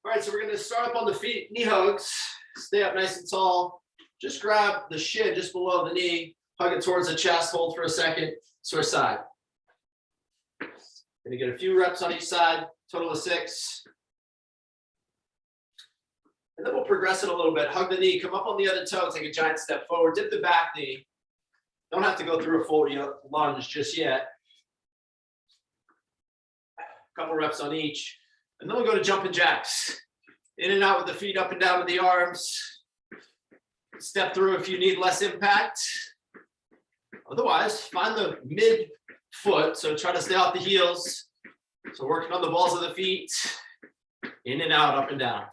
All right, so we're going to start up on the feet, knee hugs. Stay up nice and tall. Just grab the shin just below the knee, hug it towards the chest, hold for a second, switch side. Going to get a few reps on each side, total of 6. And then we'll progress it a little bit. Hug the knee, come up on the other toe, take a giant step forward, dip the back knee. Don't have to go through a full lunge just yet. A couple reps on each. And then we'll go to jumping jacks. In and out with the feet, up and down with the arms. Step through if you need less impact. Otherwise, find the mid foot. So try to stay off the heels. So working on the balls of the feet. In and out, up and down.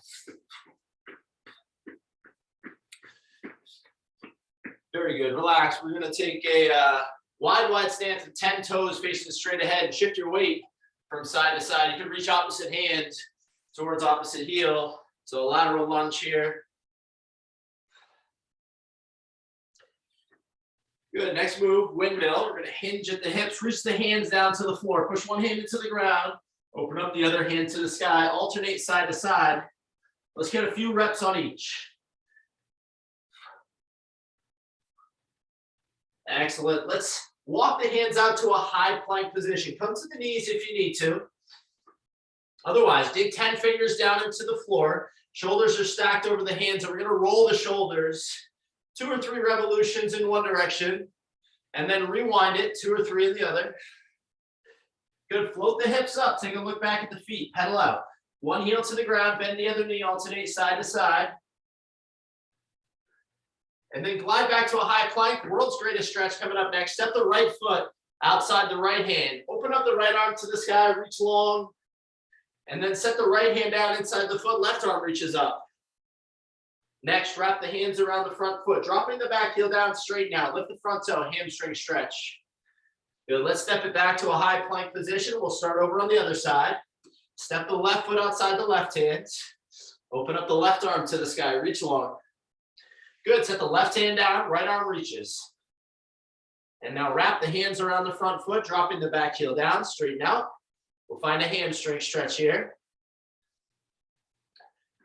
Very good. Relax. We're going to take a wide stance with 10 toes facing straight ahead and shift your weight from side to side. You can reach opposite hand towards opposite heel. So lateral lunge here. Good. Next move, windmill. We're going to hinge at the hips, reach the hands down to the floor. Push one hand into the ground. Open up the other hand to the sky. Alternate side to side. Let's get a few reps on each. Excellent. Let's walk the hands out to a high plank position. Come to the knees if you need to. Otherwise, dig 10 fingers down into the floor. Shoulders are stacked over the hands, and we're going to roll the shoulders 2 or 3 revolutions in one direction, and then rewind it 2 or 3 in the other. Good. Float the hips up. Take a look back at the feet. Pedal out. One heel to the ground, bend the other knee, alternate side to side. And then glide back to a high plank. World's greatest stretch coming up next. Step the right foot outside the right hand. Open up the right arm to the sky, reach long. And then set the right hand down inside the foot. Left arm reaches up. Next, wrap the hands around the front foot. Dropping the back heel down, straighten out. Lift the front toe, hamstring stretch. Good. Let's step it back to a high plank position. We'll start over on the other side. Step the left foot outside the left hand. Open up the left arm to the sky, reach long. Good. Set the left hand down, right arm reaches. And now wrap the hands around the front foot, dropping the back heel down, straighten out. We'll find a hamstring stretch here.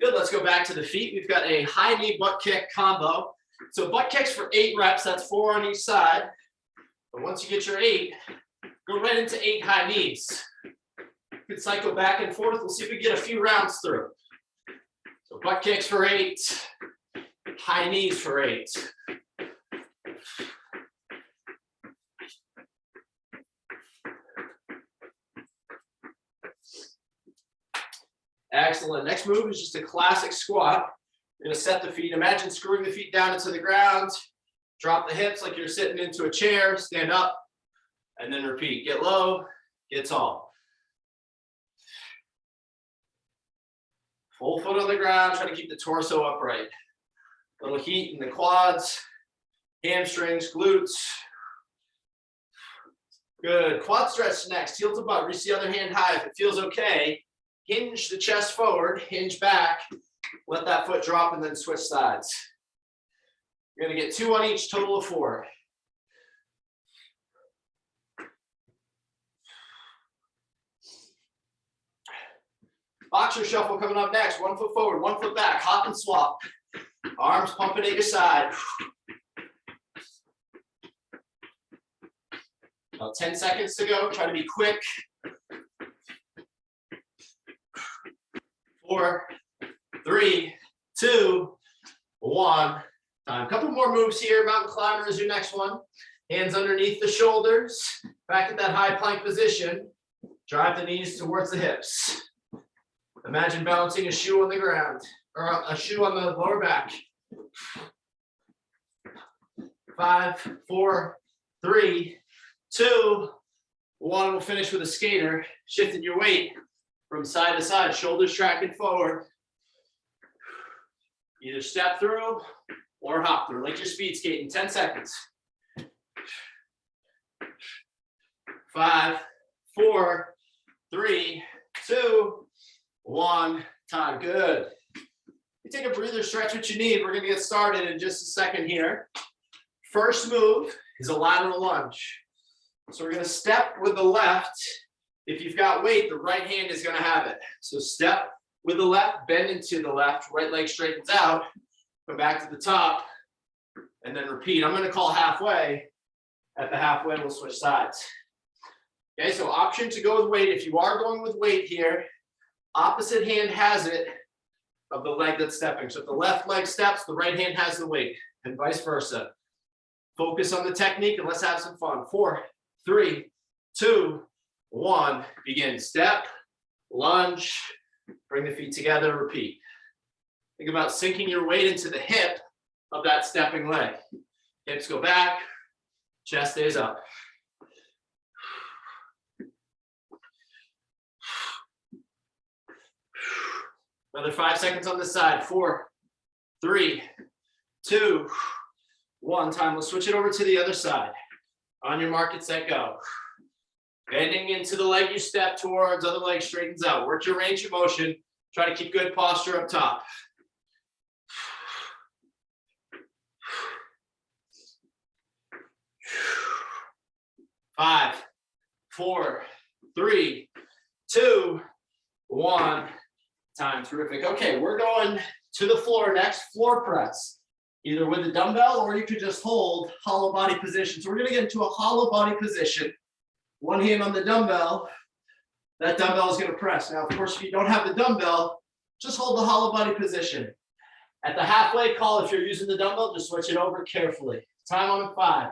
Good. Let's go back to the feet. We've got a high knee butt kick combo. So butt kicks for 8 reps. That's 4 on each side. But once you get your 8, go right into 8 high knees. You can cycle back and forth. We'll see if we get a few rounds through. So butt kicks for 8. High knees for 8. Excellent. Next move is just a classic squat. You're going to set the feet. Imagine screwing the feet down into the ground. Drop the hips like you're sitting into a chair. Stand up. And then repeat. Get low. Get tall. Full foot on the ground. Try to keep the torso upright. Little heat in the quads, hamstrings, glutes. Good. Quad stretch next. Heel to butt. Reach the other hand high if it feels okay. Hinge the chest forward. Hinge back. Let that foot drop and then switch sides. You're going to get 2 on each, total of 4. Boxer shuffle coming up next. 1 foot forward, 1 foot back. Hop and swap. Arms pumping either side. About 10 seconds to go. Try to be quick. 4, 3, 2, 1. Time. Couple more moves here. Mountain climber is your next one. Hands underneath the shoulders. Back at that high plank position. Drive the knees towards the hips. Imagine balancing a shoe on the ground. Or a shoe on the lower back. 5, 4, 3, 2, 1. We'll finish with a skater. Shifting your weight from side to side. Shoulders tracking forward. Either step through or hop through. Like you're speed skating. 10 seconds. 5, 4, 3, 2, 1. Time. Good. You take a breather, stretch what you need. We're going to get started in just a second here. First move is a lateral lunge. So we're going to step with the left. If you've got weight, the right hand is going to have it. So step With the left, bend into the left, right leg straightens out, come back to the top, and then repeat. I'm going to call halfway. At the halfway, we'll switch sides. Okay, so option to go with weight. If you are going with weight here, opposite hand has it of the leg that's stepping. So if the left leg steps, the right hand has the weight, and vice versa. Focus on the technique and let's have some fun. 4, 3, 2, 1. Begin. Step, lunge, bring the feet together, repeat. Think about sinking your weight into the hip of that stepping leg. Hips go back, chest stays up. Another 5 seconds on this side. 4, 3, 2, 1. Time. We'll switch it over to the other side. On your mark, get set, go. Bending into the leg you step towards, other leg straightens out. Work your range of motion. Try to keep good posture up top. 5, 4, 3, 2, 1. Time. Terrific. Okay, we're going to the floor next. Floor press, either with a dumbbell or you could just hold hollow body position. So we're going to get into a hollow body position. One hand on the dumbbell. That dumbbell is going to press. Now, of course, if you don't have the dumbbell, just hold the hollow body position. At the halfway call, if you're using the dumbbell, just switch it over carefully. Time on 5,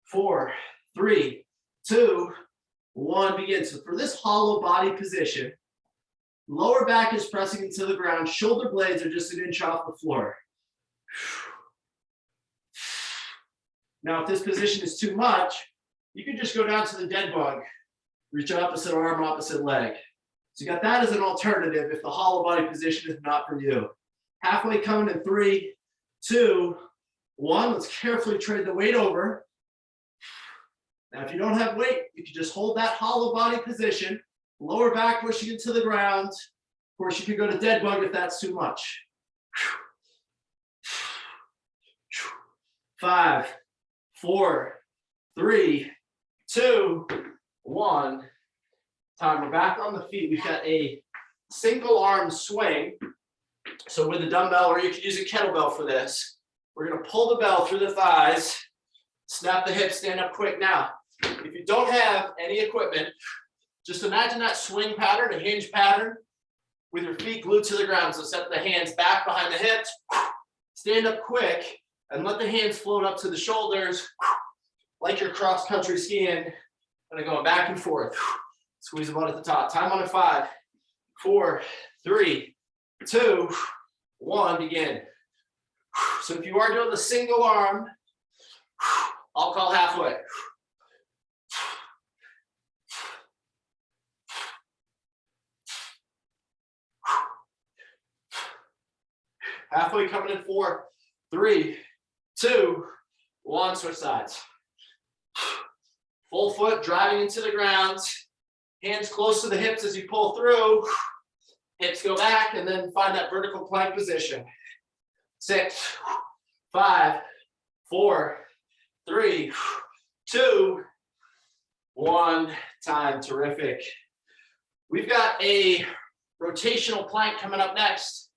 4, 3, 2, 1. Begin. So for this hollow body position, lower back is pressing into the ground. Shoulder blades are just an inch off the floor. Now, if this position is too much, you can just go down to the dead bug. Reach opposite arm, opposite leg. So you got that as an alternative if the hollow body position is not for you. Halfway coming in 3, 2, 1. Let's carefully trade the weight over. Now, if you don't have weight, you can just hold that hollow body position. Lower back pushing into the ground. Of course, you can go to dead bug if that's too much. 5, 4, 3, 2, 1. Time. We're back on the feet. We've got a single arm swing. So with a dumbbell, or you could use a kettlebell for this. We're going to pull the bell through the thighs, snap the hips, stand up quick. Now, if you don't have any equipment, just imagine that swing pattern, a hinge pattern, with your feet glued to the ground. So set the hands back behind the hips, stand up quick, and let the hands float up to the shoulders, like you're cross-country skiing, and going back and forth. Squeeze the butt at the top. Time on 5, 4, 3, 2, 1. Begin. So if you are doing the single arm, I'll call halfway. Halfway coming in 4, 3, 2, 1. Switch sides. Full foot driving into the ground. Hands close to the hips as you pull through. Hips go back and then find that vertical plank position. 6, 5, 4, 3, 2, 1. Time. Terrific. We've got a rotational plank coming up next.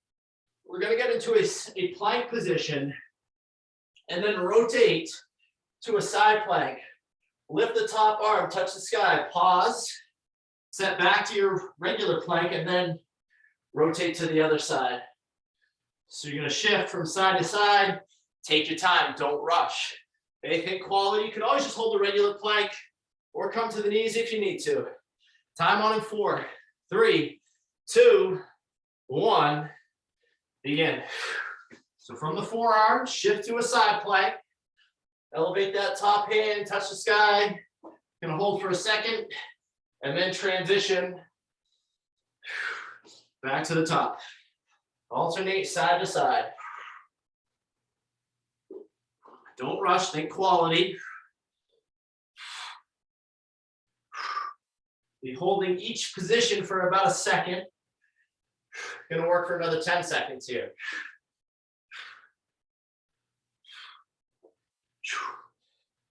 We're going to get into a plank position and then rotate to a side plank. Lift the top arm, touch the sky, pause, set back to your regular plank, and then rotate to the other side. So you're going to shift from side to side. Take your time. Don't rush. Think quality. You can always just hold the regular plank or come to the knees if you need to. Time on in 4, 3, 2, 1. Begin. So from the forearm, shift to a side plank. Elevate that top hand, touch the sky. Gonna hold for a second and then transition back to the top. Alternate side to side. Don't rush, think quality. Be holding each position for about a second. Gonna work for another 10 seconds here.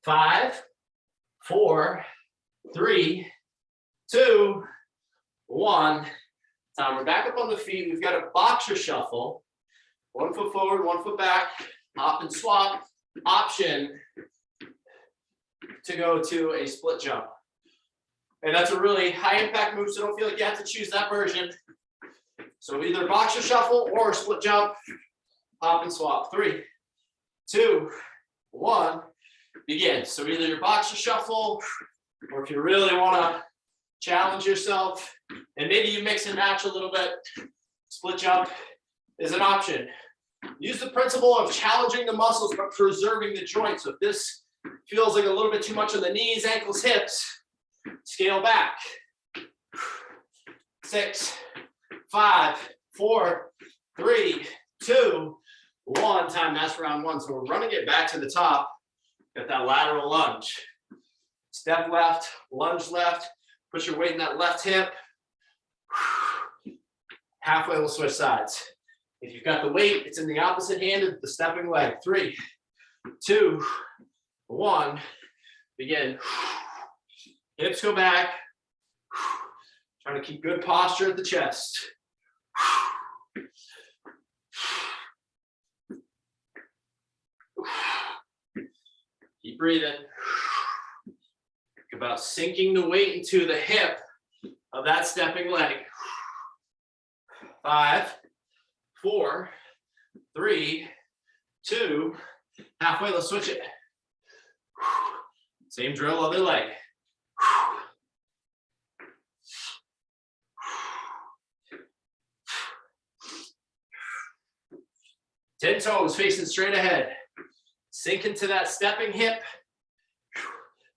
5, 4, 3, 2, 1. Time, we're back up on the feet. We've got a boxer shuffle. 1 foot forward, 1 foot back, hop and swap. Option to go to a split jump. And that's a really high impact move, so don't feel like you have to choose that version. So either boxer shuffle or split jump, hop and swap. 3, 2, 1, begin. So either your boxer shuffle, or if you really want to challenge yourself, and maybe you mix and match a little bit, split jump is an option. Use the principle of challenging the muscles but preserving the joints. So if this feels like a little bit too much on the knees, ankles, hips, scale back. 6, 5, 4, 3, 2, 1. Time, that's round 1. So we're running it back to the top. Got that lateral lunge. Step left, lunge left. Put your weight in that left hip. Halfway, we'll switch sides. If you've got the weight, it's in the opposite hand of the stepping leg. 3, 2, 1. Begin. Hips go back. Trying to keep good posture at the chest. Keep breathing. Think about sinking the weight into the hip of that stepping leg. 5, 4, 3, 2, halfway, let's switch it. Same drill, other leg. 10 toes facing straight ahead. Sink into that stepping hip.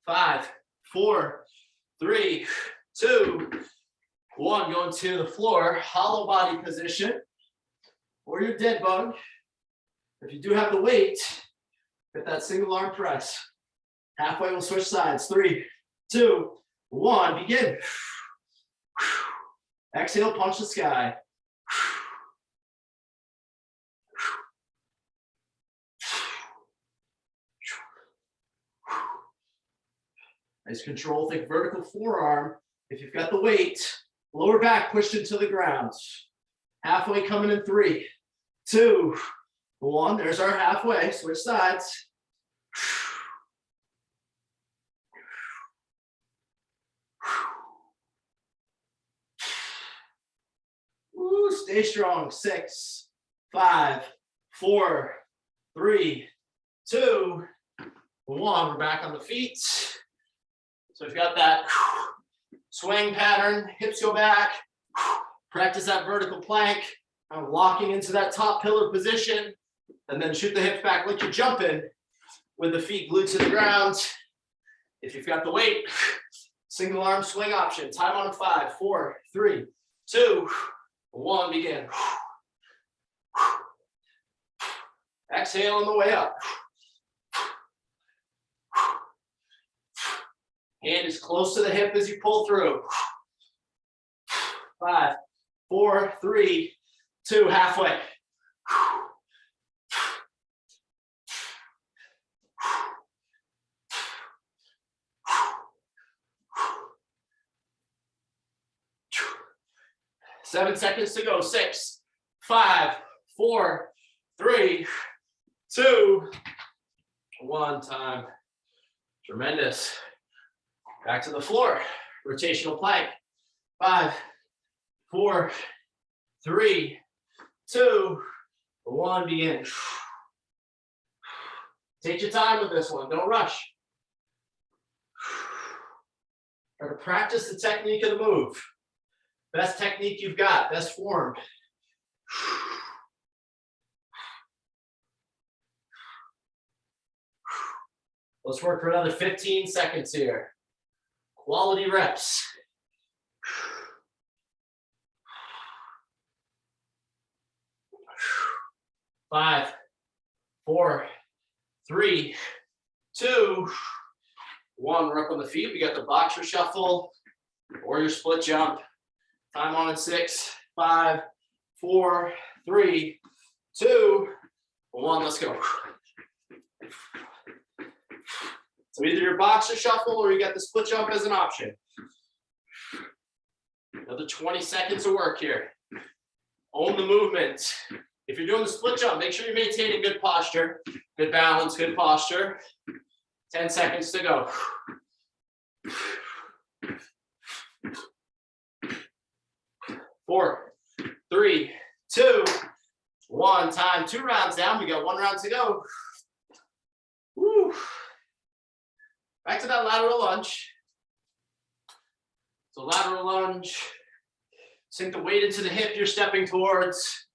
5, 4, 3, 2, 1. Going to the floor, hollow body position, or your dead bug. If you do have the weight, get that single arm press. Halfway, we'll switch sides. 3, 2, 1. Begin. Exhale, punch the sky. Nice control, think vertical forearm. If you've got the weight, lower back pushed into the ground. Halfway coming in 3, 2, 1. There's our halfway. Switch sides. Ooh, stay strong. 6, 5, 4, 3, 2, 1. We're back on the feet. So we've got that swing pattern, hips go back, practice that vertical plank, locking into that top pillar position, and then shoot the hips back like you're jumping with the feet glued to the ground. If you've got the weight, single arm swing option. Time on 5, 4, 3, 2, 1, begin. Exhale on the way up. Hand is close to the hip as you pull through. 5, 4, 3, 2, halfway. Seven seconds to go. 6, 5, 4, 3, 2, 1. Time. Tremendous. Back to the floor. Rotational plank. 5, 4, 3, 2, 1. Begin. Take your time with this one. Don't rush. Try to practice the technique of the move. Best technique you've got. Best form. Let's work for another 15 seconds here. Quality reps. 5, 4, 3, 2, 1. We're up on the feet. We got the boxer shuffle or your split jump. Time on in 6, 5, 4, 3, 2, 1. Let's go. So either your boxer shuffle or you got the split jump as an option. Another 20 seconds of work here. Own the movement. If you're doing the split jump, make sure you're maintaining good posture, good balance, good posture. 10 seconds to go. 4, 3, 2, 1. Time. 2 rounds down. We got 1 round to go. Woo. Back to that lateral lunge. So lateral lunge. Sink the weight into the hip you're stepping towards.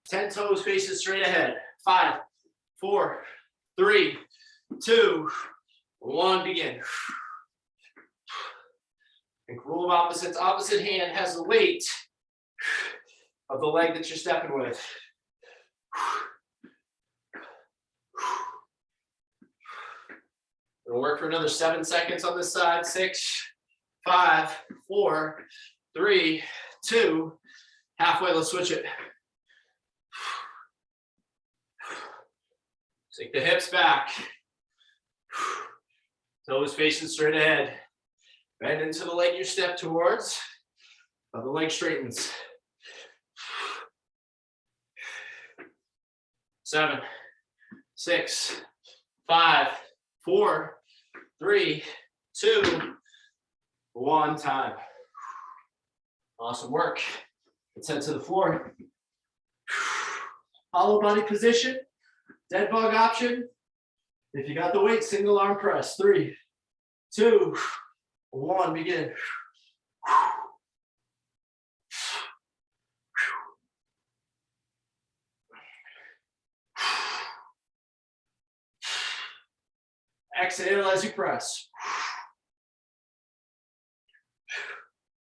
10 toes faces straight ahead. 5, 4, 3, 2, 1. Begin. And rule of opposites. Opposite hand has the weight of the leg that you're stepping with. We'll work for another 7 seconds on this side. 6, 5, 4, 3, 2. Halfway, let's switch it. Sink the hips back. Toes facing straight ahead. Bend into the leg you step towards. Now the leg straightens. 7, 6, 5, 4, 3, 2, 1. Time. Awesome work. Let's head to the floor. Hollow body position. Dead bug option. If you got the weight, single arm press. 3, 2, 1. Begin. Exhale as you press.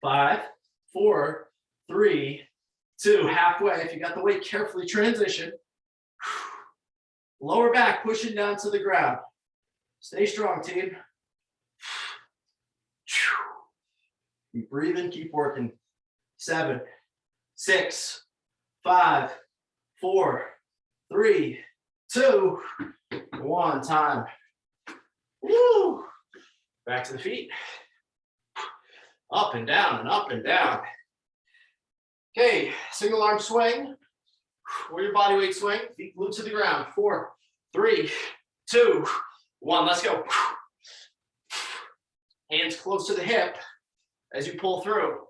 5, 4, 3, 2. Halfway. If you got the weight, carefully transition. Lower back pushing down to the ground. Stay strong, team. Keep breathing, keep working. 7, 6, 5, 4, 3, 2, 1. Time. Woo! Back to the feet. Up and down and up and down. Okay, single arm swing. Or your body weight swing. Feet glued to the ground. 4, 3, 2, 1. Let's go. Hands close to the hip as you pull through.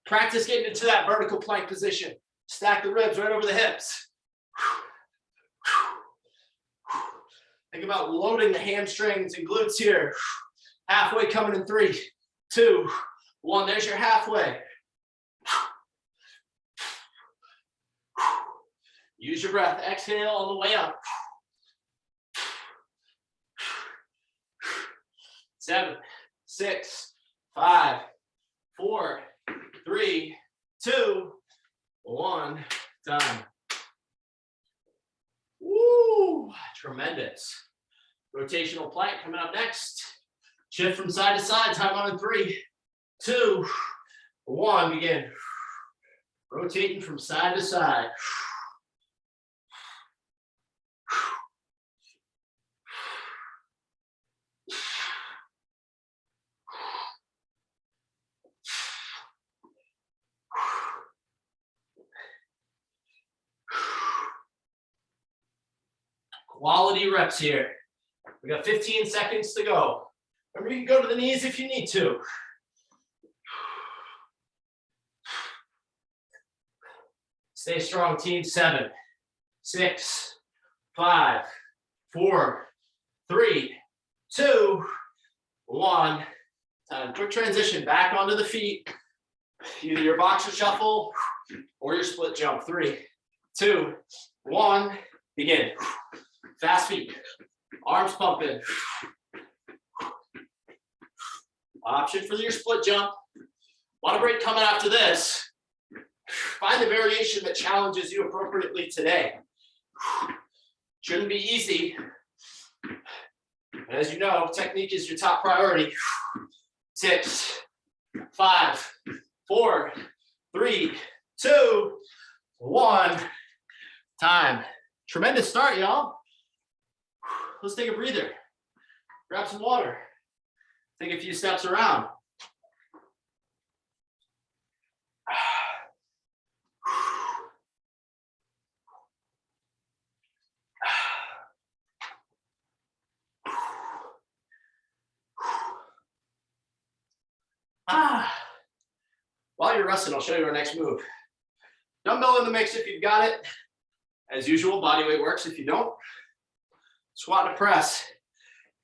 Practice getting into that vertical plank position. Stack the ribs right over the hips. Think about loading the hamstrings and glutes here. Halfway coming in 3, 2, 1. There's your halfway. Use your breath. Exhale on the way up. 7, 6, 5, 4, 3, 2, 1. Done. Woo! Tremendous. Rotational plank coming up next. Shift from side to side. Time on in 3, 2, 1. Begin. Rotating from side to side. Quality reps here. We got 15 seconds to go. Remember, you can go to the knees if you need to. Stay strong, team. 7, 6, 5, 4, 3, 2, 1. Time. Quick transition back onto the feet. Either your boxer shuffle or your split jump. 3, 2, 1. Begin. Fast feet. Arms pumping. Option for your split jump. Want a break coming after this. Find the variation that challenges you appropriately today. Shouldn't be easy. As you know, technique is your top priority. 6, 5, 4, 3, 2, 1. Time. Tremendous start, y'all. Let's take a breather. Grab some water. Take a few steps around. While you're resting, I'll show you our next move. Dumbbell in the mix if you've got it. As usual, body weight works if you don't. Squat and press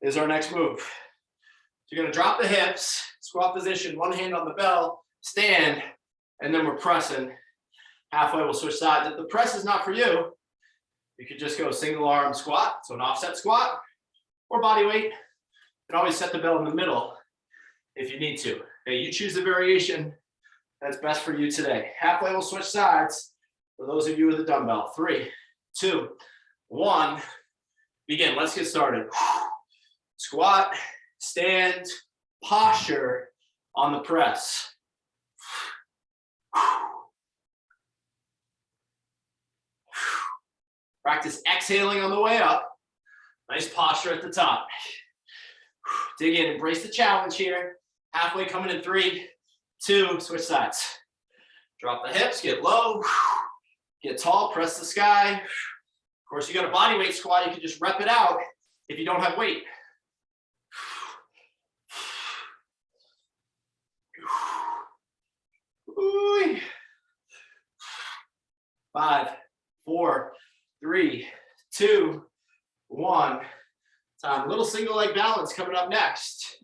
is our next move. So you're gonna drop the hips, squat position, one hand on the bell, stand, and then we're pressing. Halfway, we'll switch sides. If the press is not for you, you could just go single arm squat, so an offset squat, or body weight. You can always set the bell in the middle if you need to. Okay, you choose the variation that's best for you today. Halfway, we'll switch sides for those of you with a dumbbell. 3, 2, 1, begin. Let's get started. Squat, stand, posture on the press. Practice exhaling on the way up. Nice posture at the top. Dig in, embrace the challenge here. Halfway coming in 3, 2, switch sides. Drop the hips, get low, get tall, press the sky. Of course, you got a body weight squat, you can just rep it out if you don't have weight. 5, 4, 3, 2, 1. Time. Little single leg balance coming up next.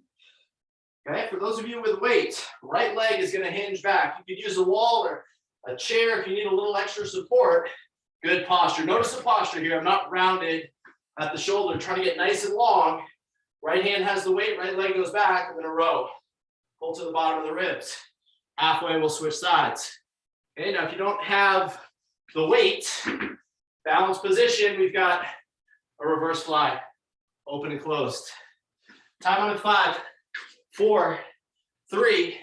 Okay, for those of you with weight, right leg is going to hinge back. You could use a wall or a chair if you need a little extra support. Good posture. Notice the posture here. I'm not rounded at the shoulder, trying to get nice and long. Right hand has the weight, right leg goes back. I'm going to row. Pull to the bottom of the ribs. Halfway, we'll switch sides. Okay, now if you don't have the weight, balanced position, we've got a reverse fly. Open and closed. Time on it. 5, 4, 3,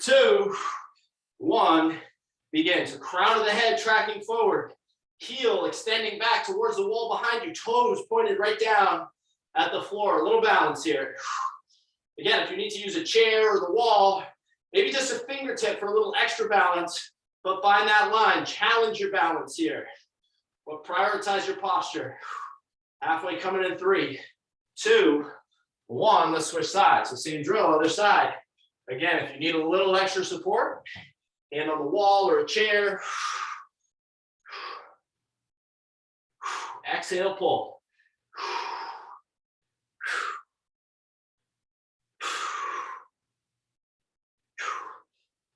2, 1. Begin. So crown of the head tracking forward. Heel extending back towards the wall behind you. Toes pointed right down at the floor. A little balance here. Again, if you need to use a chair or the wall, maybe just a fingertip for a little extra balance, but find that line. Challenge your balance here. But prioritize your posture. Halfway coming in 3, 2, 1. Let's switch sides. So same drill, other side. Again, if you need a little extra support, hand on the wall or a chair. Exhale, pull.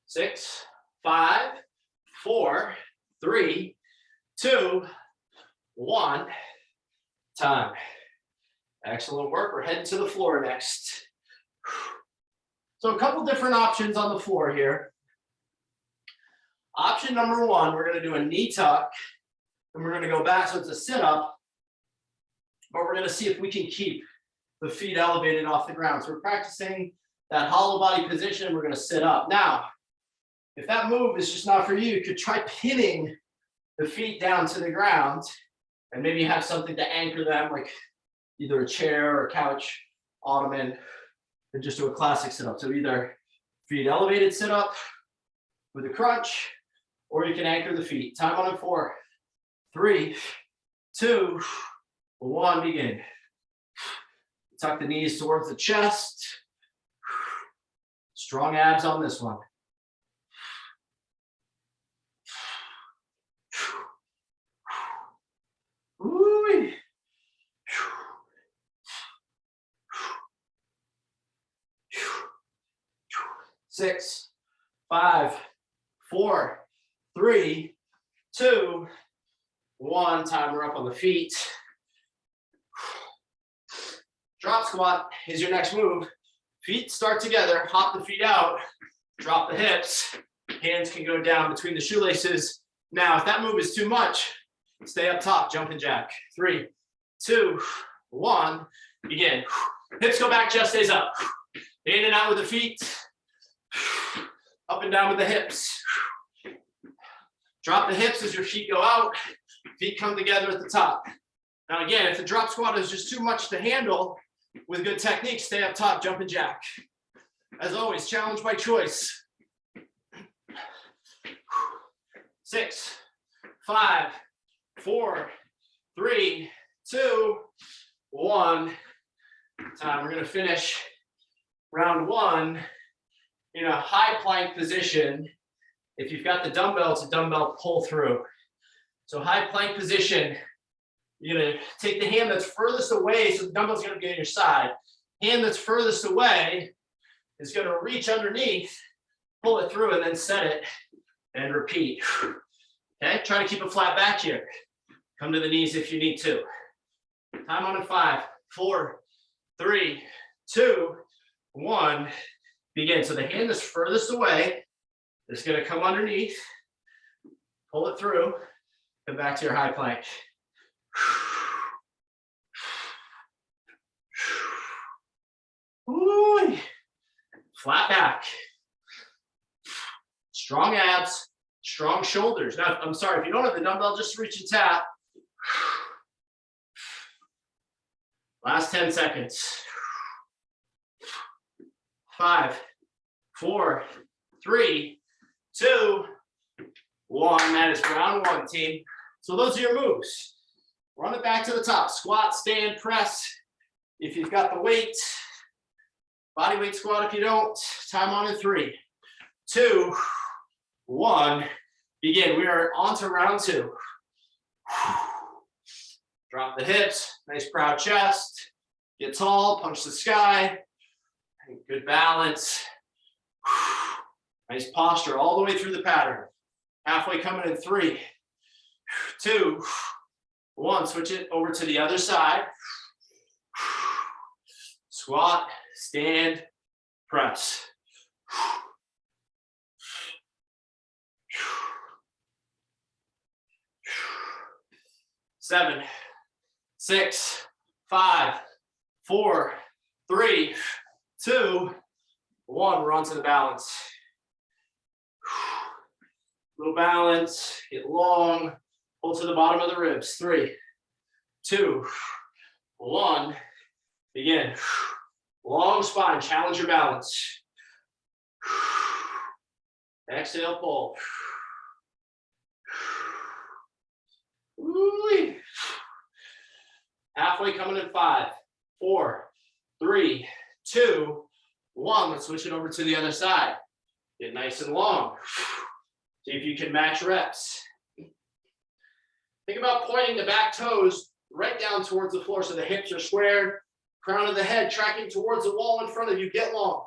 6, 5, 4, 3, 2, 1. Time. Excellent work. We're heading to the floor next. So a couple different options on the floor here. Option number 1, we're going to do a knee tuck, and we're going to go back, so it's a sit-up, but we're going to see if we can keep the feet elevated off the ground. So we're practicing that hollow body position. We're going to sit up. Now, if that move is just not for you, you could try pinning the feet down to the ground, and maybe have something to anchor them, like either a chair or a couch, ottoman, and just do a classic sit-up. So either feet elevated sit-up with a crunch, or you can anchor the feet. Time on it. 4, 3, 2, 1, begin. Tuck the knees towards the chest. Strong abs on this one. Ooh. 6, 5, 4, 3, 2, 1. Time. We're up on the feet. Drop squat is your next move. Feet start together, hop the feet out, drop the hips. Hands can go down between the shoelaces. Now, if that move is too much, stay up top, jumping jack. 3, 2, 1, begin. Hips go back, chest stays up. In and out with the feet. Up and down with the hips. Drop the hips as your feet go out. Feet come together at the top. Now again, if the drop squat is just too much to handle, with good technique, stay up top, jumping jack. As always, challenge by choice. 6, 5, 4, 3, 2, 1. Time. We're going to finish round 1 in a high plank position, if you've got the dumbbell, it's a dumbbell pull through. So high plank position, you're gonna take the hand that's furthest away, so the dumbbell's gonna be on your side. Hand that's furthest away is gonna reach underneath, pull it through, and then set it and repeat. Okay, try to keep a flat back here. Come to the knees if you need to. Time on in 5, 4, 3, 2, 1. Begin. So the hand that's furthest away is going to come underneath, pull it through, come back to your high plank. Ooh. Flat back. Strong abs, strong shoulders. Now, I'm sorry, if you don't have the dumbbell, just reach and tap. Last 10 seconds. 5, 4, 3, 2, 1. That is round 1, team. So those are your moves. Run it back to the top. Squat, stand, press. If you've got the weight, body weight squat if you don't. Time on in 3, 2, 1. Begin. We are on to round 2. Drop the hips. Nice proud chest. Get tall. Punch the sky. Good balance. Nice posture all the way through the pattern. Halfway coming in 3, 2, 1. Switch it over to the other side. Squat, stand, press. 7, 6, 5, 4, 3, 2, 1. We're on to the balance. Little balance, get long, pull to the bottom of the ribs. 3, 2, 1. Begin. Long spine, challenge your balance. Exhale, pull. Ooh. Halfway coming in 5, 4, 3, 2, 1. Let's switch it over to the other side. Get nice and long. See if you can match reps. Think about pointing the back toes right down towards the floor so the hips are squared. Crown of the head tracking towards the wall in front of you. Get long.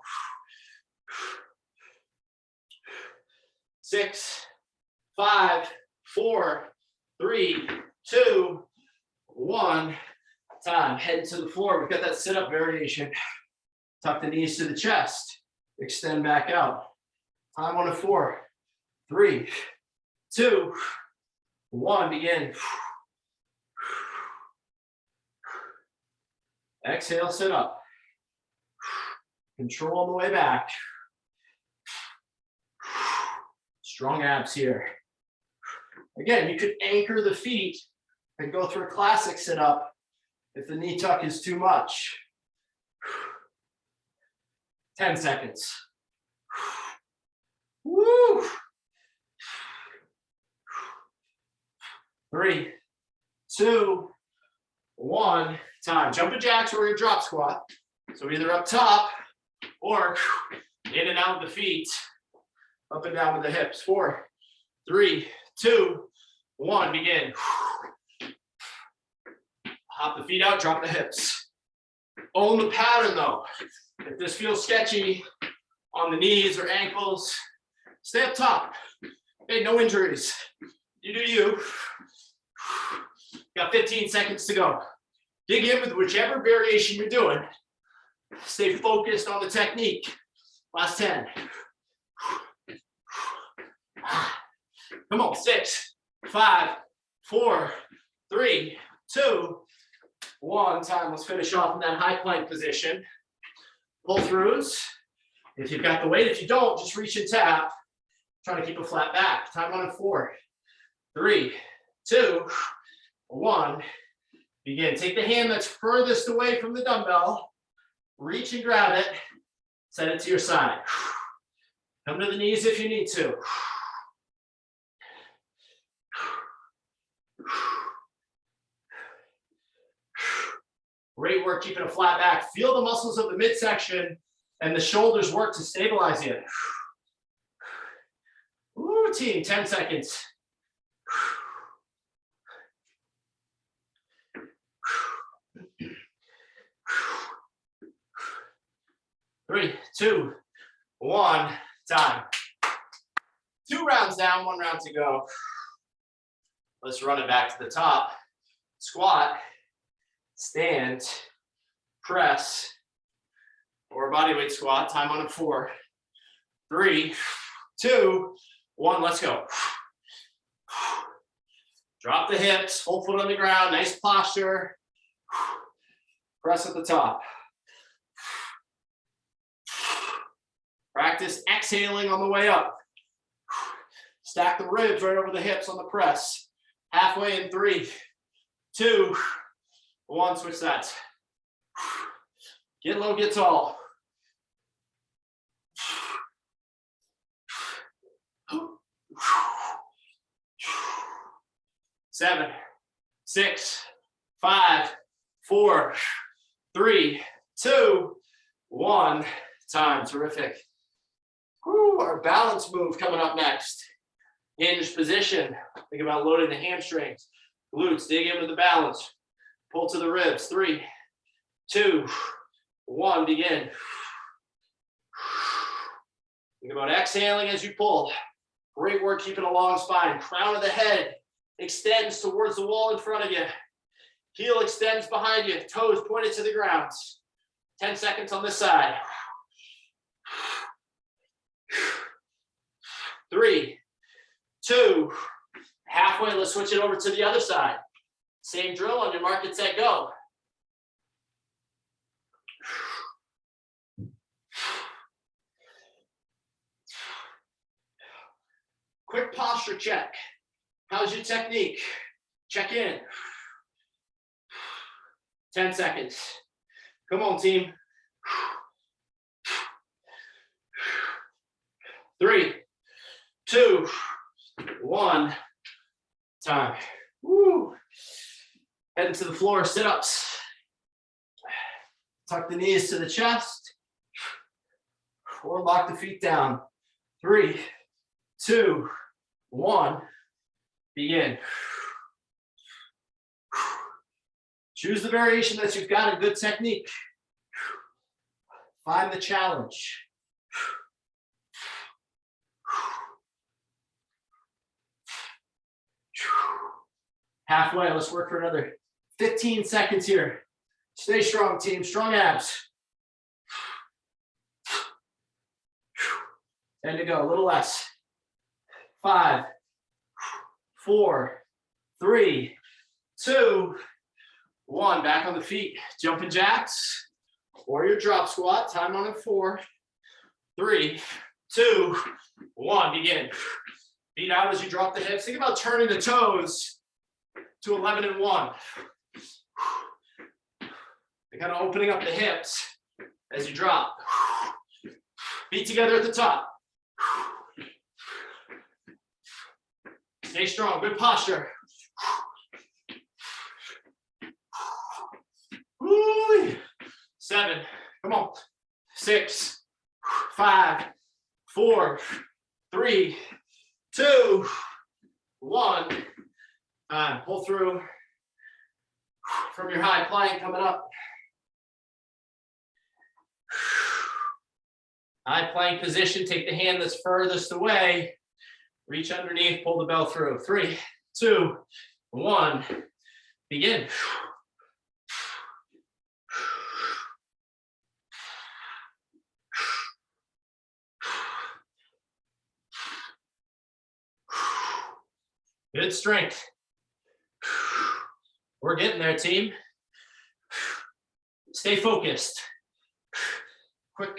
6, 5, 4, 3, 2, 1. Time. Head to the floor. We've got that sit-up variation. Tuck the knees to the chest. Extend back out. Time on a 4, 3, 2, 1. Begin. Exhale, sit up. Control on the way back. Strong abs here. Again, you could anchor the feet and go through a classic sit up if the knee tuck is too much. 10 seconds. Woo! 3, 2, 1. Time. Jumping jacks or your drop squat. So either up top or in and out of the feet, up and down with the hips. 4, 3, 2, 1. Begin. Hop the feet out, drop the hips. Own the pattern though. If this feels sketchy on the knees or ankles, stay up top. Hey, no injuries. You do you. Got 15 seconds to go. Dig in with whichever variation you're doing. Stay focused on the technique. Last 10. Come on, 6, 5, 4, 3, 2, 1. Time. Let's finish off in that high plank position. Pull throughs. If you've got the weight, if you don't, just reach and tap. Trying to keep a flat back. Time on in 4, 3, 2, 1. Begin. Take the hand that's furthest away from the dumbbell. Reach and grab it. Set it to your side. Come to the knees if you need to. Great work keeping a flat back. Feel the muscles of the midsection and the shoulders work to stabilize you. Woo, team, 10 seconds. 3, 2, 1, time. 2 rounds down, 1 round to go. Let's run it back to the top. Squat, stand, press, or bodyweight squat. Time on it. 4, 3, 2, 1. Let's go. Drop the hips, full foot on the ground, nice posture. Press at the top. Practice exhaling on the way up. Stack the ribs right over the hips on the press. Halfway in 3, 2, 1. Switch that. Get low, get tall. 7, 6, 5, 4, 3, 2, 1. Time. Terrific. Woo, our balance move coming up next. Hinge position. Think about loading the hamstrings. Glutes, dig into the balance. Pull to the ribs. 3, 2, 1. Begin. Think about exhaling as you pull. Great work keeping a long spine. Crown of the head extends towards the wall in front of you. Heel extends behind you. Toes pointed to the ground. 10 seconds on this side. 3, 2, halfway. Let's switch it over to the other side. Same drill on your mark, get set, go. Quick posture check. How's your technique? Check in. 10 seconds. Come on, team. 3, 2, 1. Time. Woo. Heading to the floor, sit-ups. Tuck the knees to the chest. Or lock the feet down. 3, 2, 1. Begin. Choose the variation that you've got a good technique. Find the challenge. Halfway, let's work for another 15 seconds here. Stay strong, team, strong abs. 10 to go, a little less. 5, 4, 3, 2, 1. Back on the feet, jumping jacks or your drop squat. Time on it. 4, 3, 2, 1. Begin. Feet out as you drop the hips. Think about turning the toes to 11 and 1. You're kind of opening up the hips as you drop. Feet together at the top. Stay strong, good posture. Woo. 7, come on. 6, 5, 4, 3, 2, 1. Time. Pull through from your high plank coming up. High plank position. Take the hand that's furthest away. Reach underneath. Pull the bell through. 3, 2, 1. Begin. Good strength. We're getting there, team. Stay focused. Quick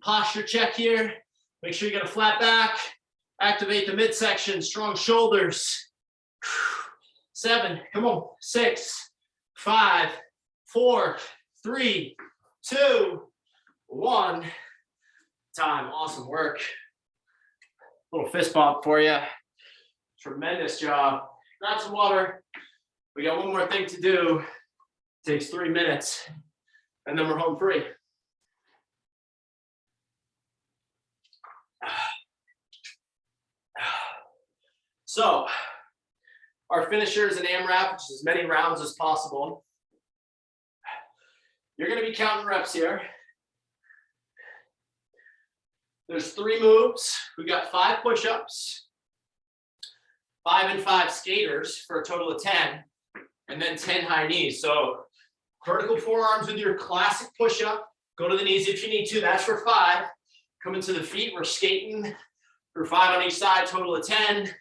posture check here. Make sure you get a flat back. Activate the midsection, strong shoulders. 7, come on. 6, 5, 4, 3, 2, 1. Time. Awesome work. Little fist bump for you. Tremendous job. Grab some water. We got one more thing to do. Takes 3 minutes, and then we're home free. So our finisher is an AMRAP, which is as many rounds as possible. You're going to be counting reps here. There's 3 moves. We got 5 push-ups, 5 and 5 skaters for a total of 10, and then 10 high knees. So vertical forearms with your classic push-up. Go to the knees if you need to. That's for 5. Coming to the feet. We're skating for 5 on each side, total of 10.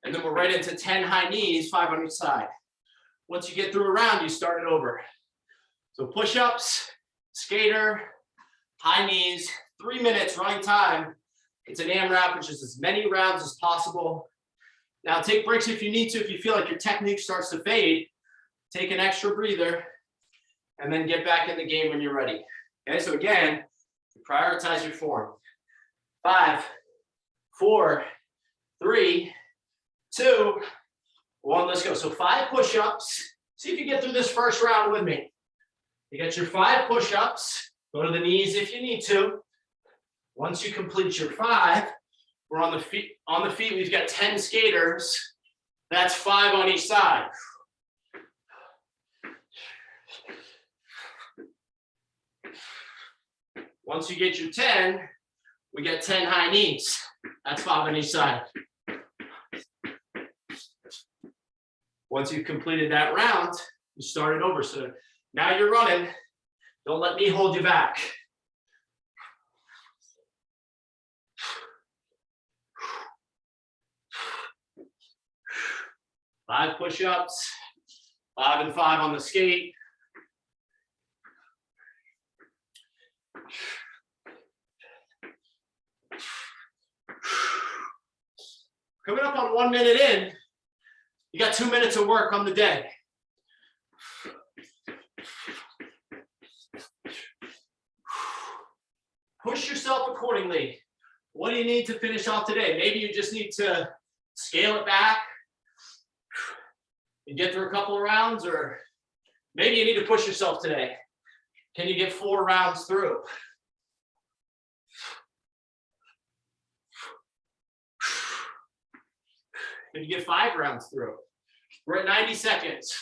And then we're right into 10 high knees, 5 on each side. Once you get through a round, you start it over. So push-ups, skater, high knees, 3 minutes running time. It's an AMRAP, which is as many rounds as possible. Now take breaks if you need to. If you feel like your technique starts to fade, take an extra breather and then get back in the game when you're ready. Okay, so again, prioritize your form. 5, 4, 3, 2, 1, let's go. So 5 push-ups. See if you get through this first round with me. You get your 5 push-ups. Go to the knees if you need to. Once you complete your 5, we're on the feet. On the feet, we've got 10 skaters. That's 5 on each side. Once you get your 10, we get 10 high knees. That's 5 on each side. Once you've completed that round, you start it over. So now you're running. Don't let me hold you back. Five push-ups, 5 and 5 on the skate. Coming up on 1 minute in, you got 2 minutes of work on the day. Push yourself accordingly. What do you need to finish off today? Maybe you just need to scale it back and get through a couple of rounds, or maybe you need to push yourself today. Can you get 4 rounds through? Can you get 5 rounds through? We're at 90 seconds.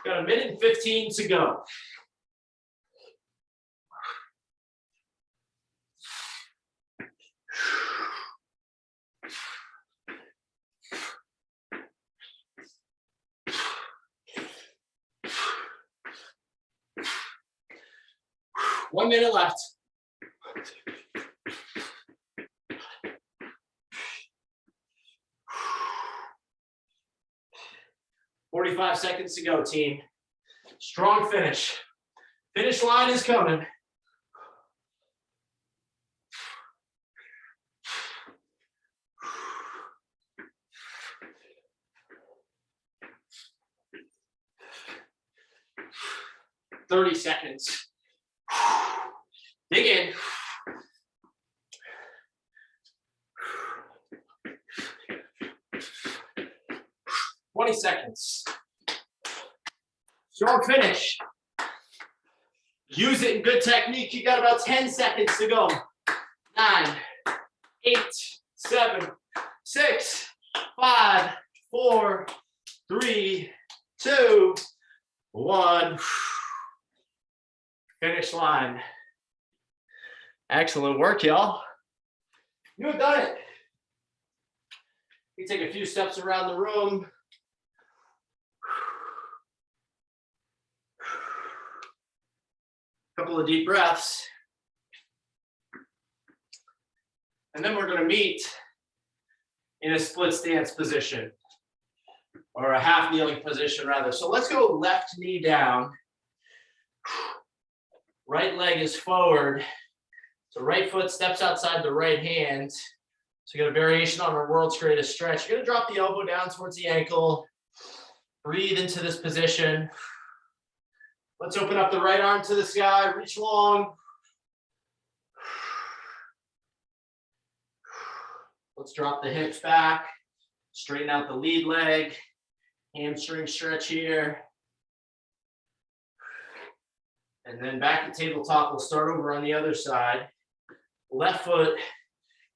Got 1 minute and 15 to go. One minute left. "45 seconds to go, team. Strong finish. Finish line is coming. "30 seconds. Dig in. "20 seconds. Strong finish. Use it in good technique. You got about 10 seconds to go. 9, 8, 7, 6, 5, 4, 3, 2, 1. Finish line. Excellent work, y'all. You have done it. You take a few steps around the room. Couple of deep breaths. And then we're going to meet in a split stance position, or a half kneeling position rather. So let's go left knee down. Right leg is forward. So right foot steps outside the right hand. So you get a variation on our world's greatest stretch. You're going to drop the elbow down towards the ankle. Breathe into this position. Let's open up the right arm to the sky. Reach long. Let's drop the hips back. Straighten out the lead leg. Hamstring stretch here. And then back to tabletop, we'll start over on the other side. Left foot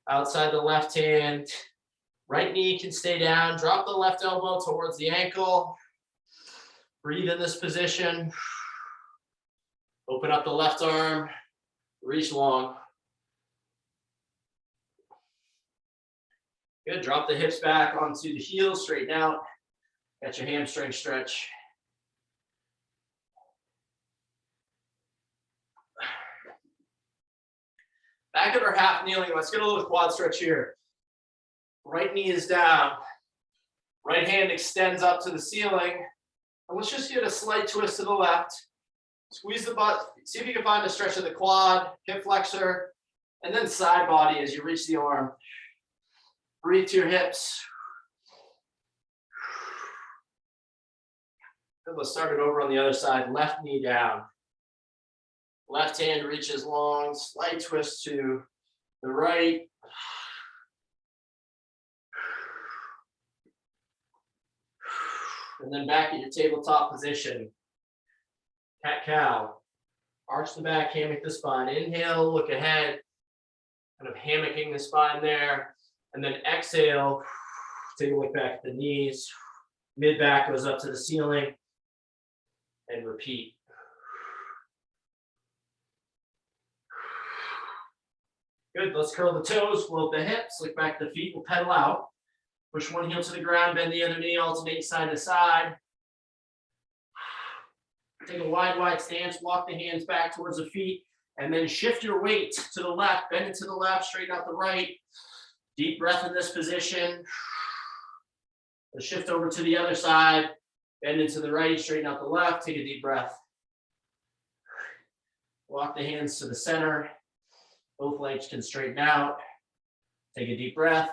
outside the left hand. Right knee can stay down. Drop the left elbow towards the ankle. Breathe in this position. Open up the left arm. Reach long. Good. Drop the hips back onto the heels. Straighten out. Got your hamstring stretch. Back at our half kneeling. Let's get a little quad stretch here. Right knee is down. Right hand extends up to the ceiling. And let's just get a slight twist to the left. Squeeze the butt. See if you can find a stretch of the quad, hip flexor, and then side body as you reach the arm. Breathe to your hips. Good. Let's start it over on the other side. Left knee down. Left hand reaches long. Slight twist to the right. And then back at your tabletop position. Cat-cow. Arch the back, hammock the spine. Inhale, look ahead. Kind of hammocking the spine there. And then exhale, take a look back at the knees. Mid-back goes up to the ceiling. And repeat. Good, let's curl the toes, float the hips, look back the feet, we'll pedal out. Push one heel to the ground, bend the other knee, alternate side to side. Take a wide stance, walk the hands back towards the feet, and then shift your weight to the left, bend it to the left, straighten out the right. Deep breath in this position. Let's shift over to the other side, bend into the right, straighten out the left, take a deep breath. Walk the hands to the center. Both legs can straighten out. Take a deep breath.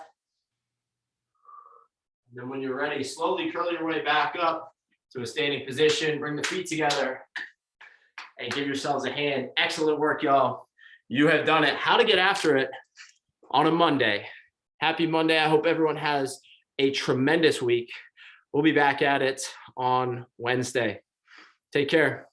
And then when you're ready, slowly curl your way back up to a standing position. Bring the feet together and give yourselves a hand. Excellent work, y'all. You have done it. How to get after it on a Monday. Happy Monday. I hope everyone has a tremendous week. We'll be back at it on Wednesday. Take care.